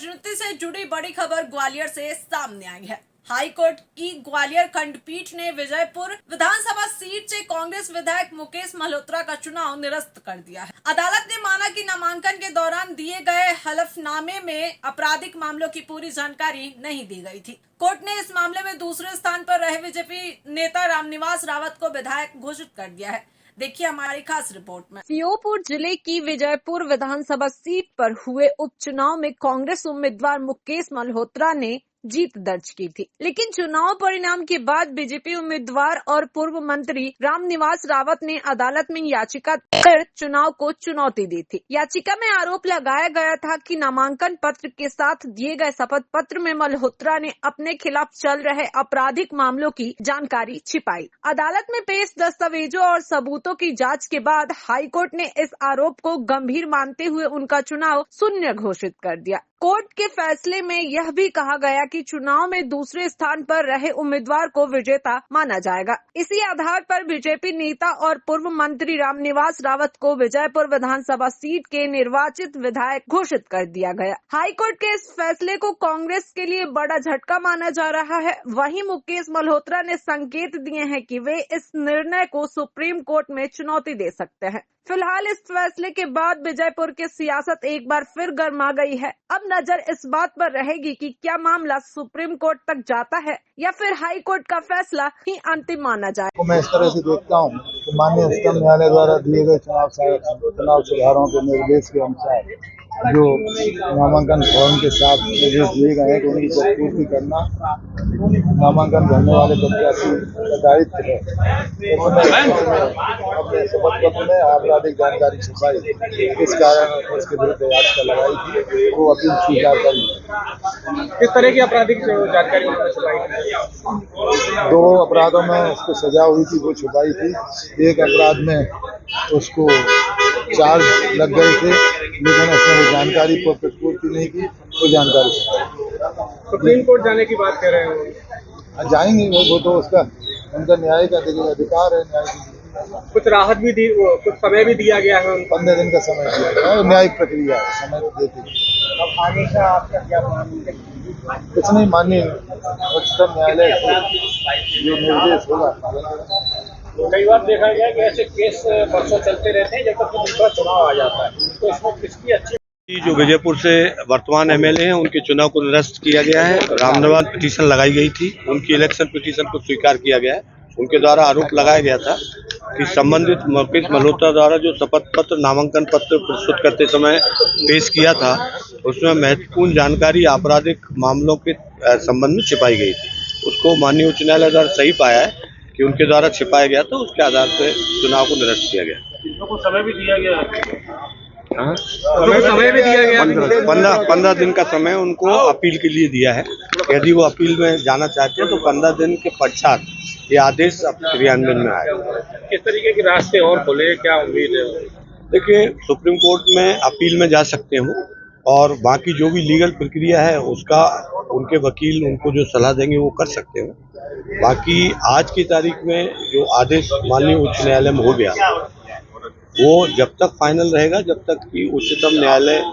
राजनीति से जुड़ी बड़ी खबर ग्वालियर से सामने आई है। हाई कोर्ट की ग्वालियर खंडपीठ ने विजयपुर विधानसभा सीट से कांग्रेस विधायक मुकेश मल्होत्रा का चुनाव निरस्त कर दिया है। अदालत ने माना कि नामांकन के दौरान दिए गए हलफनामे में आपराधिक मामलों की पूरी जानकारी नहीं दी गई थी। कोर्ट ने इस मामले में दूसरे स्थान पर रहे बीजेपी नेता रामनिवास रावत को विधायक घोषित कर दिया है। देखिए हमारी खास रिपोर्ट में। श्योपुर जिले की विजयपुर विधानसभा सीट पर हुए उपचुनाव में कांग्रेस उम्मीदवार मुकेश मल्होत्रा ने जीत दर्ज की थी, लेकिन चुनाव परिणाम के बाद बीजेपी उम्मीदवार और पूर्व मंत्री रामनिवास रावत ने अदालत में याचिका कर चुनाव को चुनौती दी थी। याचिका में आरोप लगाया गया था कि नामांकन पत्र के साथ दिए गए शपथ पत्र में मल्होत्रा ने अपने खिलाफ चल रहे आपराधिक मामलों की जानकारी छिपाई। अदालत में पेश दस्तावेजों और सबूतों की जांच के बाद हाईकोर्ट ने इस आरोप को गंभीर मानते हुए उनका चुनाव शून्य घोषित कर दिया। कोर्ट के फैसले में यह भी कहा गया कि चुनाव में दूसरे स्थान पर रहे उम्मीदवार को विजेता माना जाएगा। इसी आधार पर बीजेपी नेता और पूर्व मंत्री रामनिवास रावत को विजयपुर विधानसभा सीट के निर्वाचित विधायक घोषित कर दिया गया। हाईकोर्ट के इस फैसले को कांग्रेस के लिए बड़ा झटका माना जा रहा है। वहीं मुकेश मल्होत्रा ने संकेत दिए हैं कि वे इस निर्णय को सुप्रीम कोर्ट में चुनौती दे सकते हैं। फिलहाल इस फैसले के बाद विजयपुर की सियासत एक बार फिर गर्मा गई है। अब नजर इस बात पर रहेगी कि क्या मामला सुप्रीम कोर्ट तक जाता है या फिर हाई कोर्ट का फैसला ही अंतिम माना जाए। तो मैं इस तरह से देखता हूँ कि माननीय उच्चतम न्यायालय द्वारा दिए गए चुनाव सुधारों के निर्देश के अनुसार जो नामांकन फॉर्म के साथ निर्देश दिए गए हैं कि उनकी पूर्ति करना नामांकन भरने वाले प्रत्याशी का दायित्व है। अपने शपथ पत्र में आपराधिक जानकारी छिपाई, इस कारण उसके विरुद्ध याचिका लगाई थी, वो अपील स्वीकार कर ली। किस तरह की आपराधिक जानकारी छुपाई? दो अपराधों में उसको सजा हुई थी, वो छुपाई थी। एक अपराध में उसको चार्ज लग गए थे, लेकिन उसने वो जानकारी पूर्ति नहीं की, वो जानकारी छुपाई। सुप्रीम कोर्ट जाने की बात कर रहे हैं। जाएंगे वो तो उसका उनका न्याय का अधिकार है। न्याय की कुछ राहत भी दी, कुछ समय भी दिया गया है। 15 दिन का समय दिया गया है। न्यायिक प्रक्रिया है, समय तो देती है। अब आगे का आपका क्या प्लान है? कुछ नहीं, माननीय उच्चतम न्यायालय जो निर्देश होगा। कई बार देखा गया कि ऐसे केस बरसों चलते रहते हैं जब तक दूसरा चुनाव आ जाता है, तो इसमें किसकी अच्छी जो विजयपुर से वर्तमान एमएलए हैं उनके चुनाव को निरस्त किया गया है। रामनिवास पिटीशन लगाई गई थी, उनकी इलेक्शन पिटीशन को स्वीकार किया गया है। उनके द्वारा आरोप लगाया गया था कि संबंधित मुकेश मल्होत्रा द्वारा जो शपथ पत्र नामांकन पत्र प्रस्तुत करते समय पेश किया था, उसमें महत्वपूर्ण जानकारी आपराधिक मामलों के संबंध में छिपाई गई थी। उसको माननीय उच्च न्यायालय द्वारा सही पाया है कि उनके द्वारा छिपाया गया, तो उसके आधार पर चुनाव को निरस्त किया गया। समय भी दिया गया हाँ? समय भी दिया गया 15 दिन का समय उनको अपील के लिए दिया है। यदि वो अपील में जाना चाहते हैं तो 15 दिन के पश्चात ये आदेश क्रियान्वयन में आएगा। किस तरीके के रास्ते और खुले, क्या उम्मीद है? देखिए, सुप्रीम कोर्ट में अपील में जा सकते हो और बाकी जो भी लीगल प्रक्रिया है उसका उनके वकील उनको जो सलाह देंगे वो कर सकते हो। बाकी आज की तारीख में जो आदेश माननीय उच्च न्यायालय में हो गया वो जब तक फाइनल रहेगा, जब तक कि उच्चतम न्यायालय